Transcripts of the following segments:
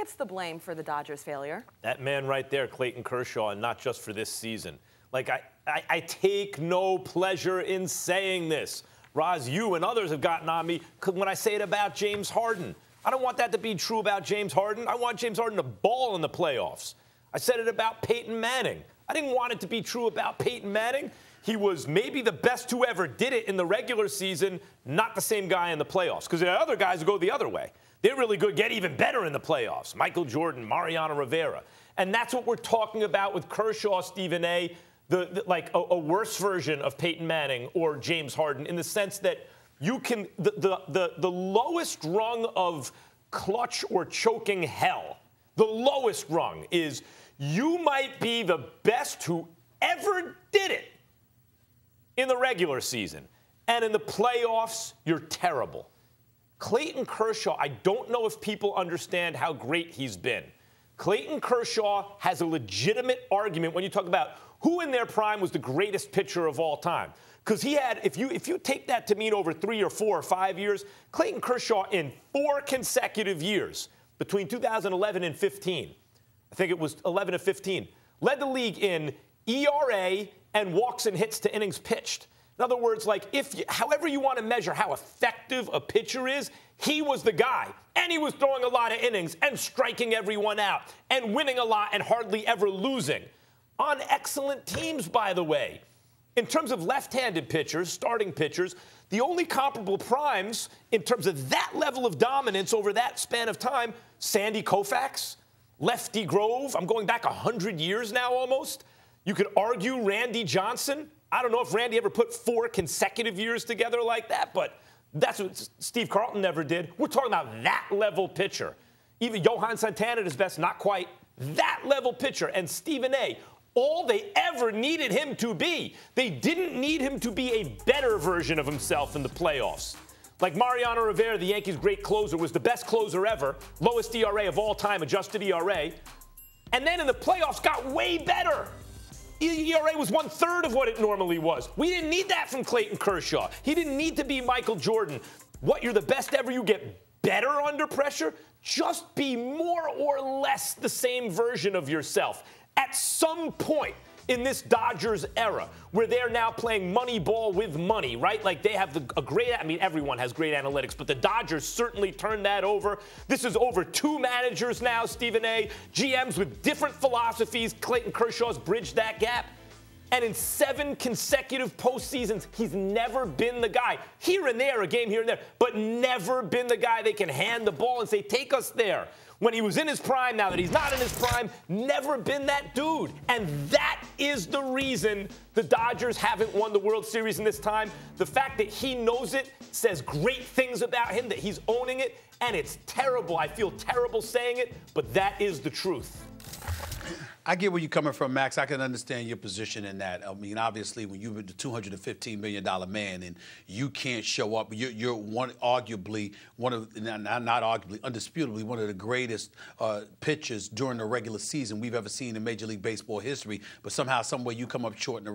gets the blame for the Dodgers' failure? That man right there, Clayton Kershaw, and not just for this season. Like, I take no pleasure in saying this. Roz, you and others have gotten on me when I say it about James Harden. I don't want that to be true about James Harden. I want James Harden to ball in the playoffs. I said it about Peyton Manning. I didn't want it to be true about Peyton Manning. He was maybe the best who ever did it in the regular season, not the same guy in the playoffs. Because there are other guys who go the other way. They're really good, get even better in the playoffs. Michael Jordan, Mariano Rivera. And that's what we're talking about with Kershaw, Stephen A., like a worse version of Peyton Manning or James Harden, in the sense that you can, the lowest rung of clutch or choking hell, the lowest rung is you might be the best who ever did it in the regular season. And in the playoffs, you're terrible. Clayton Kershaw, I don't know if people understand how great he's been. Clayton Kershaw has a legitimate argument when you talk about who in their prime was the greatest pitcher of all time. Because he had, if you take that to mean over 3 or 4 or 5 years, Clayton Kershaw in 4 consecutive years, between 2011 and 15, I think it was 11 to 15, led the league in ERA and walks and hits to innings pitched. In other words, like, however you want to measure how effective a pitcher is, he was the guy. And he was throwing a lot of innings and striking everyone out and winning a lot and hardly ever losing. On excellent teams, by the way. In terms of left-handed pitchers, starting pitchers, the only comparable primes in terms of that level of dominance over that span of time, Sandy Koufax, Lefty Grove. I'm going back 100 years now almost. You could argue Randy Johnson. I don't know if Randy ever put 4 consecutive years together like that, but that's what Steve Carlton never did. We're talking about that level pitcher. Even Johan Santana at his best, not quite. That level pitcher. And Stephen A., all they ever needed him to be. They didn't need him to be a better version of himself in the playoffs. Like Mariano Rivera, the Yankees' great closer, was the best closer ever, lowest ERA of all time, adjusted ERA. And then in the playoffs got way better. ERA was 1/3 of what it normally was. We didn't need that from Clayton Kershaw. He didn't need to be Michael Jordan. What, you're the best ever, you get better under pressure? Just be more or less the same version of yourself. At some point in this Dodgers era, where they're now playing money ball with money, right? Like they have a great, I mean, everyone has great analytics, but the Dodgers certainly turned that over. This is over 2 managers now, Stephen A., GMs with different philosophies. Clayton Kershaw's bridged that gap. And in 7 consecutive postseasons, he's never been the guy. Here and there, a game here and there, but never been the guy they can hand the ball and say, take us there. When he was in his prime, now that he's not in his prime, never been that dude. And that is the reason the Dodgers haven't won the World Series in this time. The fact that he knows it says great things about him, that he's owning it, and it's terrible. I feel terrible saying it, but that is the truth. I get where you're coming from, Max. I can understand your position in that. I mean, obviously, when you're the $215 million man and you can't show up, you're undisputably one of the greatest pitchers during the regular season we've ever seen in Major League Baseball history. But somehow, some way, you come up short in the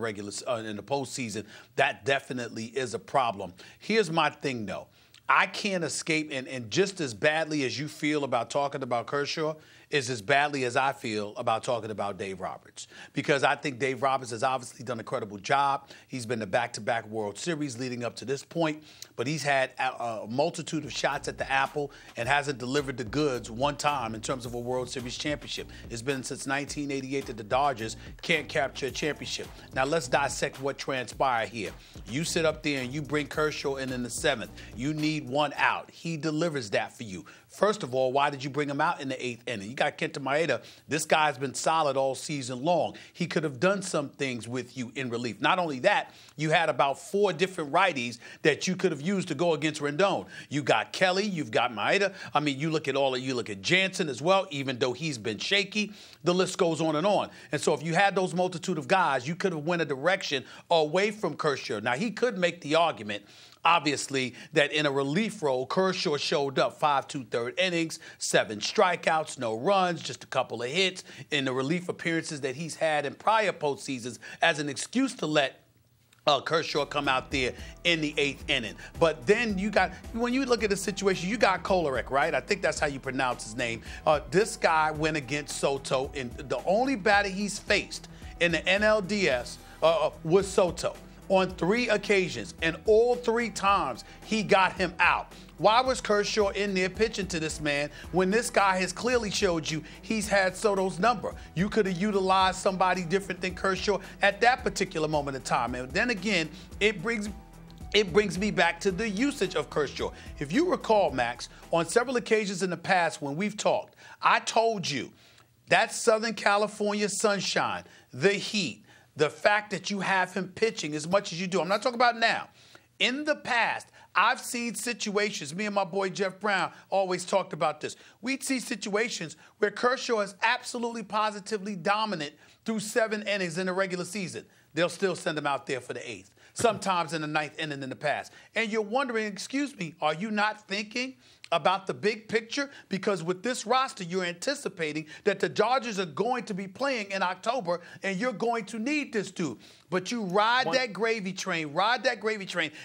postseason. That definitely is a problem. Here's my thing, though. I can't escape, and just as badly as you feel about talking about Kershaw is as badly as I feel about talking about Dave Roberts. Because I think Dave Roberts has obviously done a credible job. He's been to back-to-back World Series leading up to this point, but he's had a multitude of shots at the apple and hasn't delivered the goods one time in terms of a World Series championship. It's been since 1988 that the Dodgers can't capture a championship. Now let's dissect what transpired here. You sit up there and you bring Kershaw in the 7th. You need one out. He delivers that for you. First of all, why did you bring him out in the 8th inning? You got Kenta Maeda. This guy's been solid all season long. He could have done some things with you in relief. Not only that, you had about 4 different righties that you could have used to go against Rendon. You got Kelly, you've got Maeda. I mean, you look at Jansen as well, even though he's been shaky. The list goes on and on. And so if you had those multitude of guys, you could have went a direction away from Kershaw. Now, he could make the argument, obviously, that in a relief role, Kershaw showed up 5 2/3 innings, 7 strikeouts, no runs, just a couple of hits in the relief appearances that he's had in prior postseasons as an excuse to let Kershaw come out there in the 8th inning. But then when you look at the situation, you got Kolarek, right? I think that's how you pronounce his name. This guy went against Soto, and the only batter he's faced in the NLDS was Soto on 3 occasions, and all 3 times he got him out. Why was Kershaw in there pitching to this man when this guy has clearly showed you he's had Soto's number? You could have utilized somebody different than Kershaw at that particular moment in time. And then again, it brings me back to the usage of Kershaw. If you recall, Max, on several occasions in the past when we've talked, I told you that Southern California sunshine, the heat, the fact that you have him pitching as much as you do. I'm not talking about now. In the past, I've seen situations, me and my boy Jeff Brown always talked about this. We'd see situations where Kershaw is absolutely positively dominant through 7 innings in the regular season. They'll still send him out there for the 8th, sometimes in the 9th inning in the past. And you're wondering, excuse me, are you not thinking about the big picture? Because with this roster, you're anticipating that the Dodgers are going to be playing in October, and you're going to need this dude. But you ride that gravy train,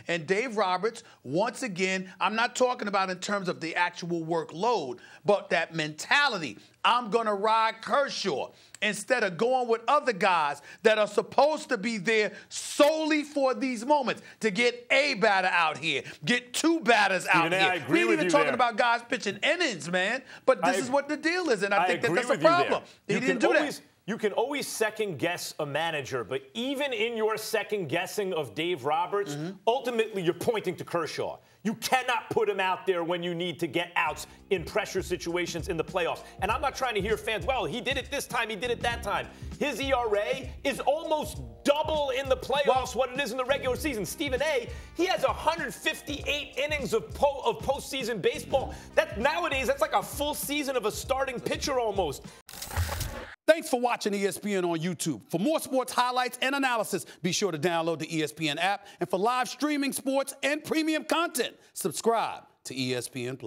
and Dave Roberts, once again, I'm not talking about in terms of the actual workload, but that mentality. I'm going to ride Kershaw instead of going with other guys that are supposed to be there solely for these moments, to get a batter out here, get 2 batters out here. I agree we ain't with even you talking there. about guys pitching innings, man. But this is what the deal is, and I think that's a problem. He didn't do that. You can always second-guess a manager, but even in your second-guessing of Dave Roberts, ultimately you're pointing to Kershaw. You cannot put him out there when you need to get outs in pressure situations in the playoffs. And I'm not trying to hear fans, well, he did it this time, he did it that time. His ERA is almost double in the playoffs what it is in the regular season. Stephen A., he has 158 innings of postseason baseball. Nowadays, that's like a full season of a starting pitcher almost. Thanks for watching ESPN on YouTube. For more sports highlights and analysis, be sure to download the ESPN app. And for live streaming sports and premium content, subscribe to ESPN+.